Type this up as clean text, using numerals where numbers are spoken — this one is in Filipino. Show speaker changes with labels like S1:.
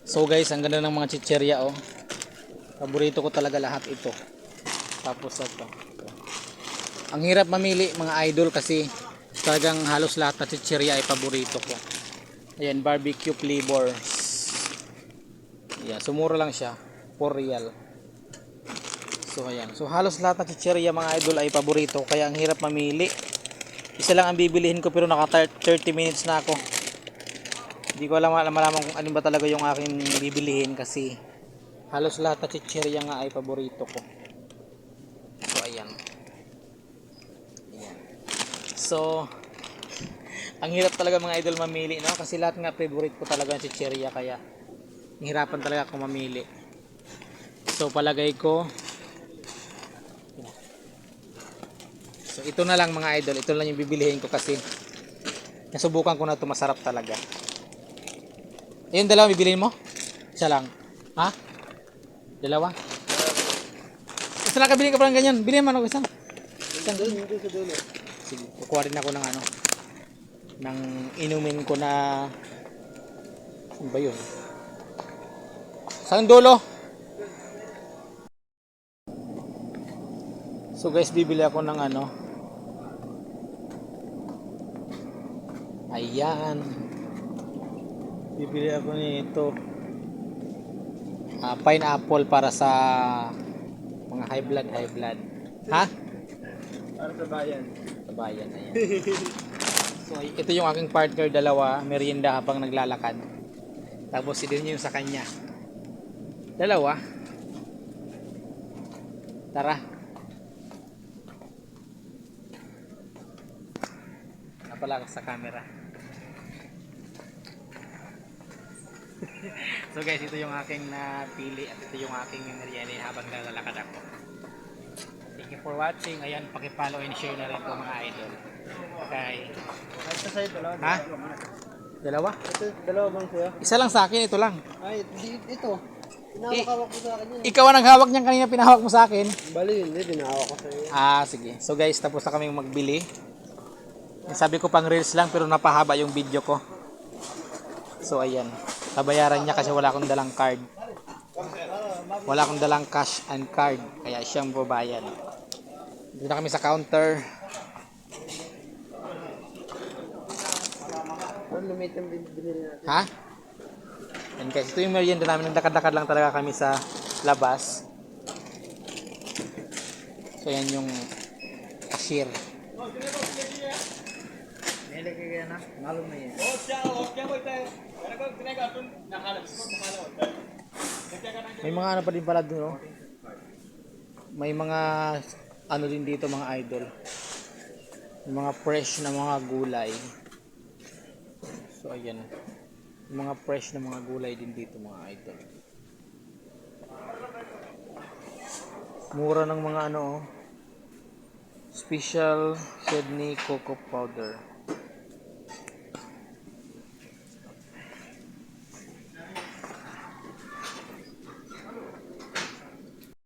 S1: So guys, ang ganda ng mga chicherya oh. Paborito ko talaga lahat ito. Tapos ito. Ang hirap mamili mga idol kasi talagang halos lahat na chicherya ay paborito ko. Ayan, barbecue flavors. Ayan, sumura lang siya. 4 real. So ayan. So halos lahat na chicherya mga idol ay paborito. Kaya ang hirap mamili. Isa lang ang bibilihin ko pero naka 30 minutes na ako. Hindi ko malaman kung ano ba talaga yung aking bibilihin kasi halos lahat na chicherya nga ay paborito ko. So ayan. Ayan. So ang hirap talaga mga idol mamili, no? Kasi lahat nga favorite ko talaga ng chicherya kaya hihirapan talaga ako mamili. So palagay ko so ito na lang mga idol, ito lang yung bibilihin ko kasi nasubukan ko na ito, masarap talaga. Ayun, dalawa bibilihin mo? Isa lang. Ha? Dalawa? Isa lang kabilihin ka pa lang ganyan. Bilihin mo ano isa. Isa doon. Sige, kukuha rin ako ng ano. Ng inumin ko na ano ba yun? Saan dulo? So guys, bibili ako ng ano. Ayan. Bibili ako nito. Pineapple para sa mga high blood. Ha?
S2: Para sa bayan.
S1: Sa bayan, ayan. So ito yung aking partner, dalawa, merienda habang naglalakad. Tapos din yung sa kanya. Dalawa. Tara. Napala sa camera. So guys, ito yung aking napili at ito yung aking merienda habang naglalakad ako. Thank you for watching. Ayan, paki-follow and share na rin po mga idol. Okay.
S2: Ito sa'yo, dalawa.
S1: Ha? Dalawa?
S2: Ito, dalawa bang sa'yo?
S1: Isa lang sa akin, ito lang.
S2: Ay, ito. Pinahawak ko sa akin yun.
S1: Ikaw ang naghawak niyan kanina, pinahawak mo sa akin.
S2: Bali, hindi. Pinahawak ko sa'yo.
S1: Sige. So guys, tapos na kaming magbili. Sabi ko pang reels lang pero napahaba yung video ko. So ayan. Babayaran niya kasi wala akong dalang card. Wala akong dalang cash and card. Kaya siyang babayad. Dito na kami sa counter.
S2: Ano lumit yung binili natin?
S1: Ha? And guys, ito yung merienda namin. Nagdakad-dakad lang talaga kami sa labas. So yan yung cashier.
S2: Nilagay na. Malum na yan.
S1: May mga ano pa din pala doon, no? May mga ano din dito mga idol. May mga fresh na mga gulay. So ayan. May mga fresh na mga gulay din dito mga idol. Mura ng mga ano, oh. Special Sydney cocoa powder.